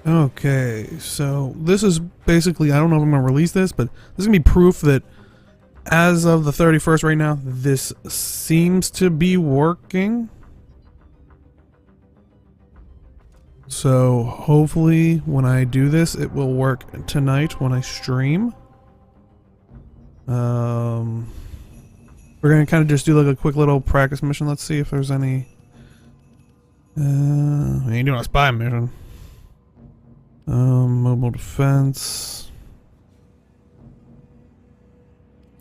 Okay, so this is basically, I don't know if I'm going to release this, but this is going to be proof that as of the 31st right now, this seems to be working. So hopefully when I do this, it will work tonight when I stream. We're going to kind of just do like a quick little practice mission. Let's see if there's any... I ain't doing a spy mission. Mobile defense.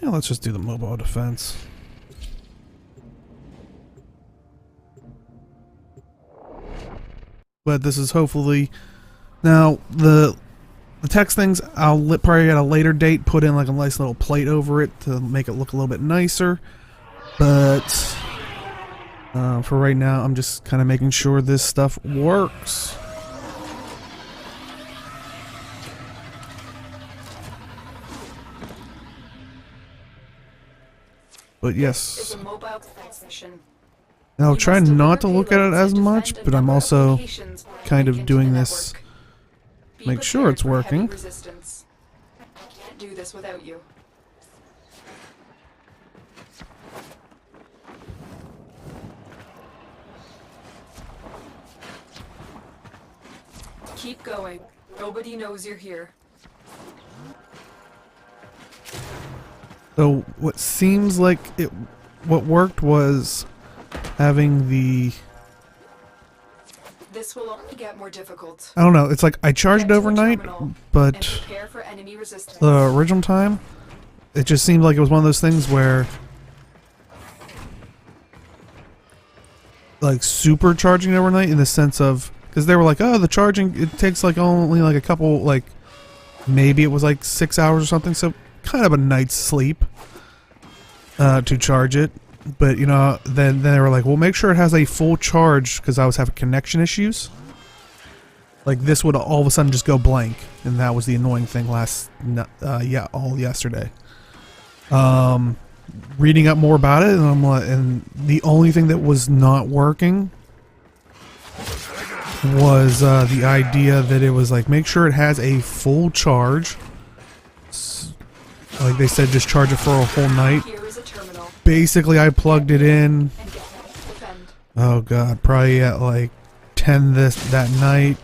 Yeah, let's just do the mobile defense. But this is hopefully now the text things. I'll probably at a later date put in like a nice little plate over it to make it look a little bit nicer. But for right now, I'm just kind of making sure this stuff works. But yes, I'll try not to look at it as much, but I'm also kind of doing this, make sure it's working. I can't do this without you. Keep going. Nobody knows you're here. So what seems like what worked was having the... This will only get more difficult. I don't know, it's like I charged overnight, but the original time, it just seemed like it was one of those things where like supercharging overnight in the sense of, because they were like, oh, the charging, it takes like only like a couple, like maybe it was like 6 hours or something, so kind of a night's sleep to charge it. But you know, then they were like, well, make sure it has a full charge, because I was having connection issues. Like this would all of a sudden just go blank, and that was the annoying thing all yesterday. Reading up more about it, and I'm like, and the only thing that was not working was the idea that it was like, make sure it has a full charge. Like they said, just charge it for a whole night. Basically, I plugged it in. Oh god, probably at like 10 that night.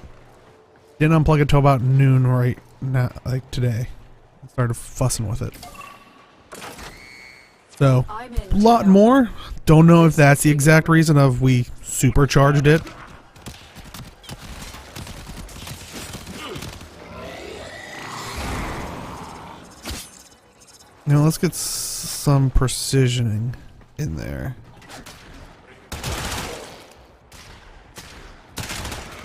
Didn't unplug it till about noon right now, like today. I started fussing with it. So, a lot more. Don't know if that's the exact reason of we supercharged it. Now let's get some precisioning in there.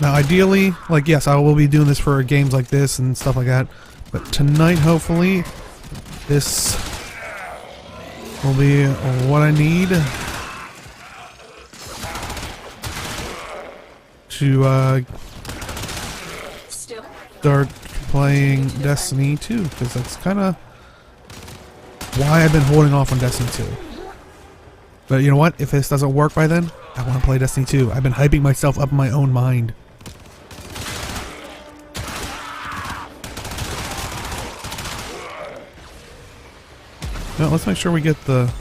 Now ideally, like yes, I will be doing this for games like this and stuff like that, but tonight hopefully this will be what I need to start playing Destiny 2, because that's kind of why I've been holding off on Destiny 2. But you know what? If this doesn't work by then, I want to play Destiny 2. I've been hyping myself up in my own mind. Now let's make sure we get the...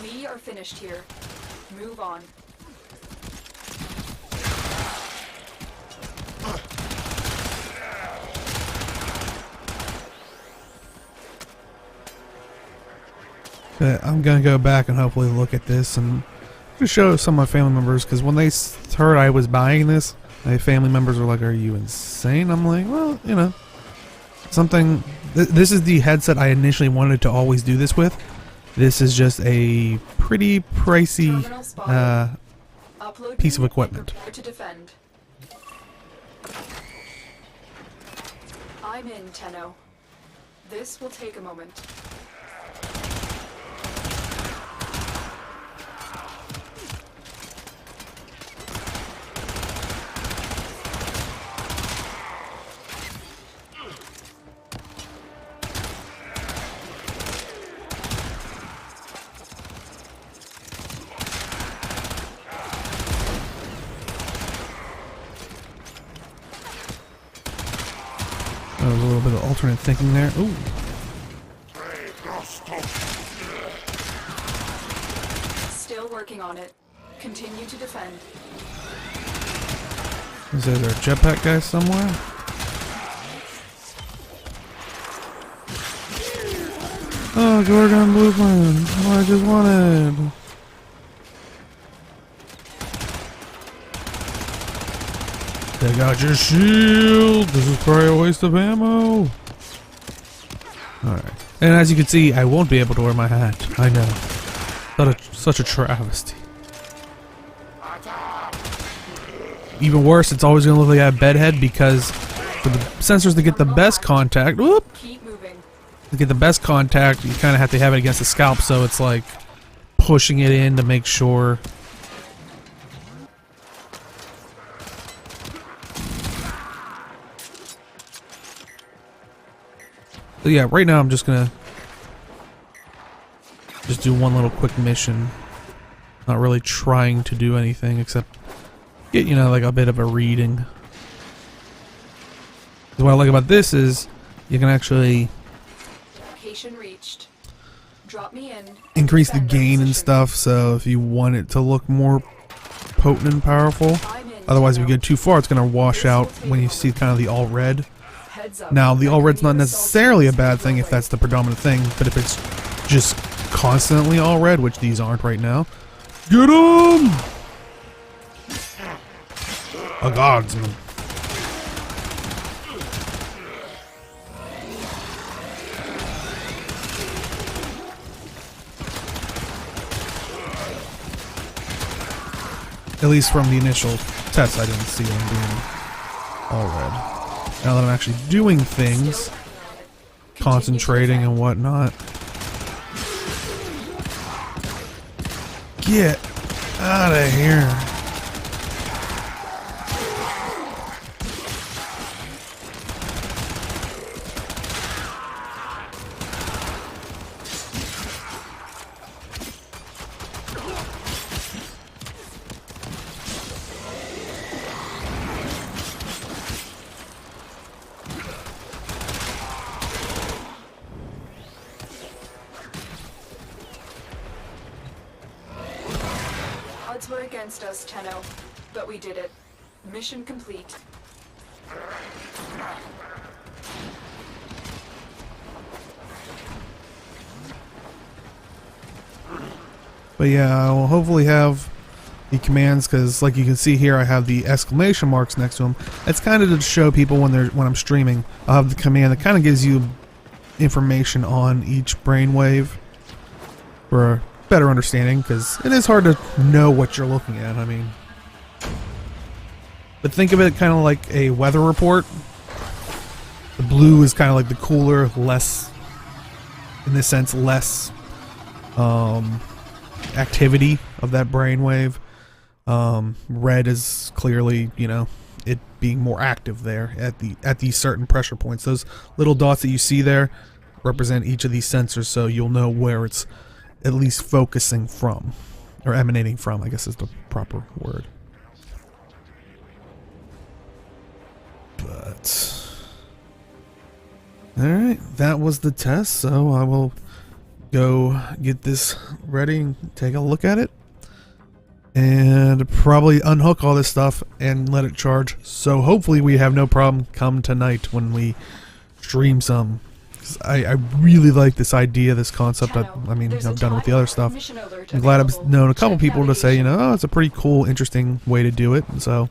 We are finished here. Move on. Okay, I'm gonna go back and hopefully look at this and just show some of my family members, because when they heard I was buying this, my family members were like, "Are you insane?" I'm like, "Well, you know, something." This is the headset I initially wanted to always do this with. This is just a pretty pricey piece of equipment. To defend. I'm in, Tenno. This will take a moment. A little bit of alternate thinking there. Ooh. Still working on it. Continue to defend. Is there a jetpack guy somewhere? Oh, Gorgon Blueprint. What I just wanted. Take out your shield. This is probably a waste of ammo. Alright. And as you can see, I won't be able to wear my hat. I know. Such a travesty. Even worse, it's always going to look like I have bedhead because for the sensors to get the best contact, whoop, Keep moving. to get the best contact, you kind of have to have it against the scalp, so it's like pushing it in to make sure. So yeah, right now I'm just gonna do one little quick mission. Not really trying to do anything except get, you know, like a bit of a reading. What I like about this is you can actually Location reached. Drop me in. increase the Defend gain and position. stuff, so if you want it to look more potent and powerful. I'm in, Otherwise, if you Tino. get too far, it's going to wash out when you see kind of the all red. Heads up. Now, the all red's not Enemy assault necessarily a teams bad thing if that's the predominant thing, but if it's just constantly all red, which these aren't right now, get 'em! A guardsman. At least from the initial test, I didn't see them being all red. Now that I'm actually doing things, concentrating and whatnot. Get out of here. Odds were against us, Tenno, but we did it. Mission complete. But yeah, I will hopefully have the commands, because like you can see here, I have the exclamation marks next to them. It's kind of to show people when I'm streaming. I'll have the command that kind of gives you information on each brainwave for a better understanding, because it is hard to know what you're looking at. I mean, but think of it kind of like a weather report. The blue is kind of like the cooler, less, in this sense, less activity of that brainwave. Red is clearly, you know, it being more active there at these certain pressure points. Those little dots that you see there represent each of these sensors, so you'll know where it's at least focusing from, or emanating from, I guess is the proper word. But alright, that was the test, so I will go get this ready and take a look at it. And probably unhook all this stuff and let it charge. So hopefully we have no problem come tonight when we stream some. 'Cause I really like this idea, this concept. I mean, I've done it with the other stuff. I'm glad I've known a couple people to say, you know, oh, it's a pretty cool, interesting way to do it. So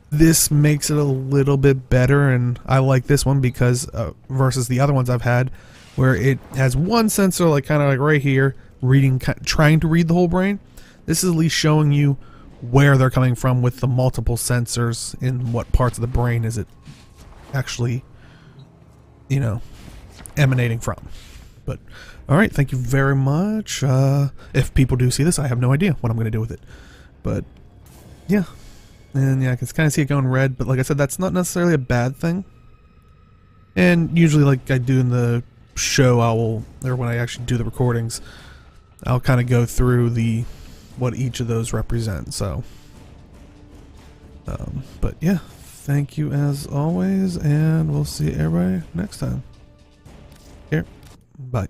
this makes it a little bit better, and I like this one because versus the other ones I've had, where it has one sensor, like kind of like right here, trying to read the whole brain. This is at least showing you where they're coming from with the multiple sensors in what parts of the brain is it actually, you know, emanating from. But all right, thank you very much. If people do see this, I have no idea what I'm going to do with it. But yeah, and yeah, I can kind of see it going red. But like I said, that's not necessarily a bad thing. And usually, like I do in the show, or when I actually do the recordings, I'll kind of go through what each of those represent. So, but yeah, thank you as always, and we'll see everybody next time. Here, bye.